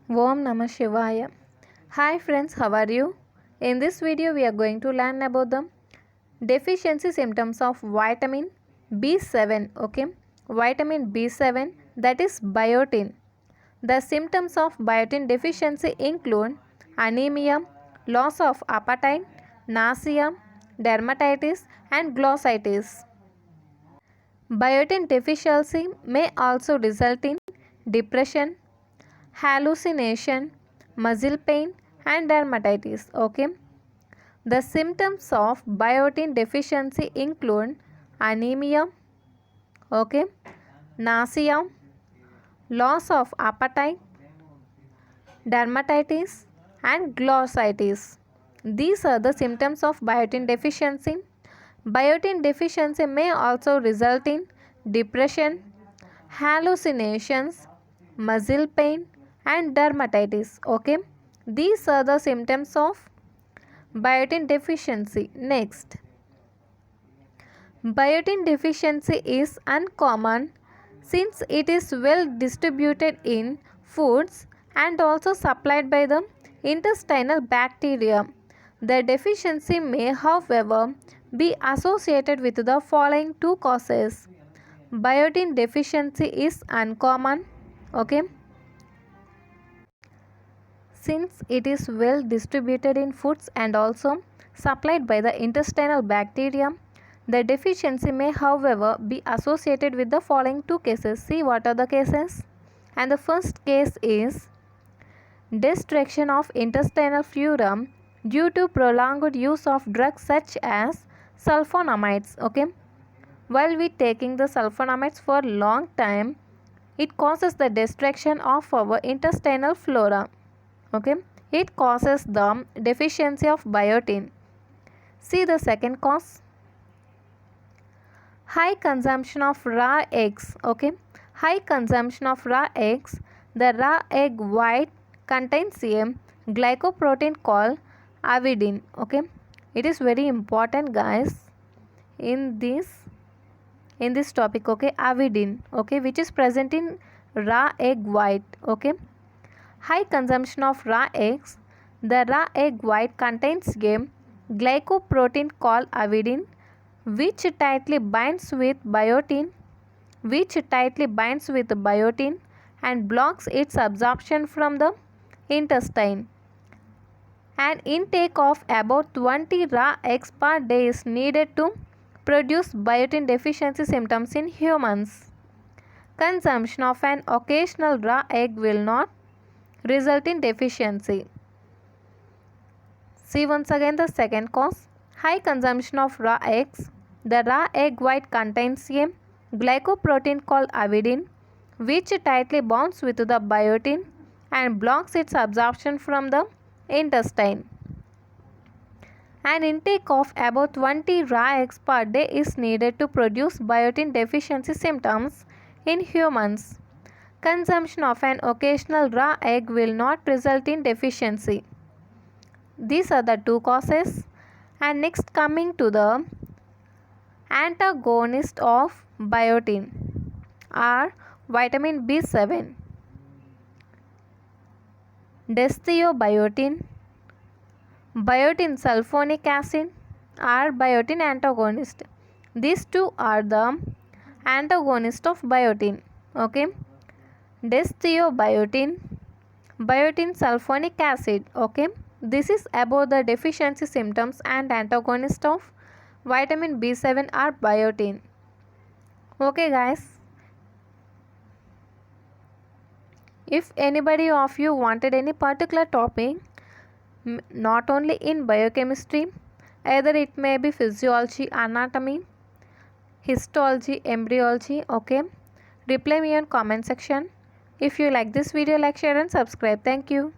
Om Namah Shivaya. Hi friends, how are you? In this video, we are going to learn about the deficiency symptoms of vitamin B7. Okay, vitamin B7, that is biotin. The symptoms of biotin deficiency include anemia, loss of appetite, nausea, dermatitis, and glossitis. Biotin deficiency may also result in depression, hallucination, muscle pain, and dermatitis. Okay. The symptoms of biotin deficiency include anemia, okay, nausea, loss of appetite, dermatitis, and glossitis. These are the symptoms of biotin deficiency. Biotin deficiency may also result in depression, hallucinations, muscle pain, and dermatitis. Okay, these are the symptoms of biotin deficiency. Next, biotin deficiency is uncommon since it is well distributed in foods and also supplied by the intestinal bacteria. The deficiency may, however, be associated with the following two causes. Biotin deficiency is uncommon, okay, since it is well distributed in foods and also supplied by the intestinal bacteria. The deficiency may, however, be associated with the following two cases. See what are the cases. And the first case is destruction of intestinal fluid due to prolonged use of drugs such as sulfonamides. Okay, while we taking the sulfonamides for long time, it causes the destruction of our intestinal flora. Okay, it causes the deficiency of biotin. See the second cause. High consumption of raw eggs. Okay, high consumption of raw eggs. The raw egg white contains a glycoprotein called avidin. Okay, it is very important, guys, in this topic. Okay, avidin, okay, which is present in raw egg white. Okay, high consumption of raw eggs. The raw egg white contains a glycoprotein called avidin, which tightly binds with biotin and blocks its absorption from the intestine. An intake of about 20 raw eggs per day is needed to produce biotin deficiency symptoms in humans. Consumption of an occasional raw egg will not result in deficiency. See once again the second cause. High consumption of raw eggs. The raw egg white contains a glycoprotein called avidin, which tightly bonds with the biotin and blocks its absorption from the intestine. An intake of about 20 raw eggs per day is needed to produce biotin deficiency symptoms in humans. Consumption of an occasional raw egg will not result in deficiency. These are the two causes. And next, coming to the antagonist of biotin are vitamin B7, desthiobiotin, biotin sulfonic acid are biotin antagonist. These two are the antagonist of biotin. Okay, desthiobiotin, biotin sulfonic acid. Okay, this is about the deficiency symptoms and antagonist of vitamin B7 are biotin. Okay guys, if anybody of you wanted any particular topic, not only in biochemistry, either it may be physiology, anatomy, histology, embryology, okay, reply me on comment section. If you like this video, like, share and subscribe. Thank you.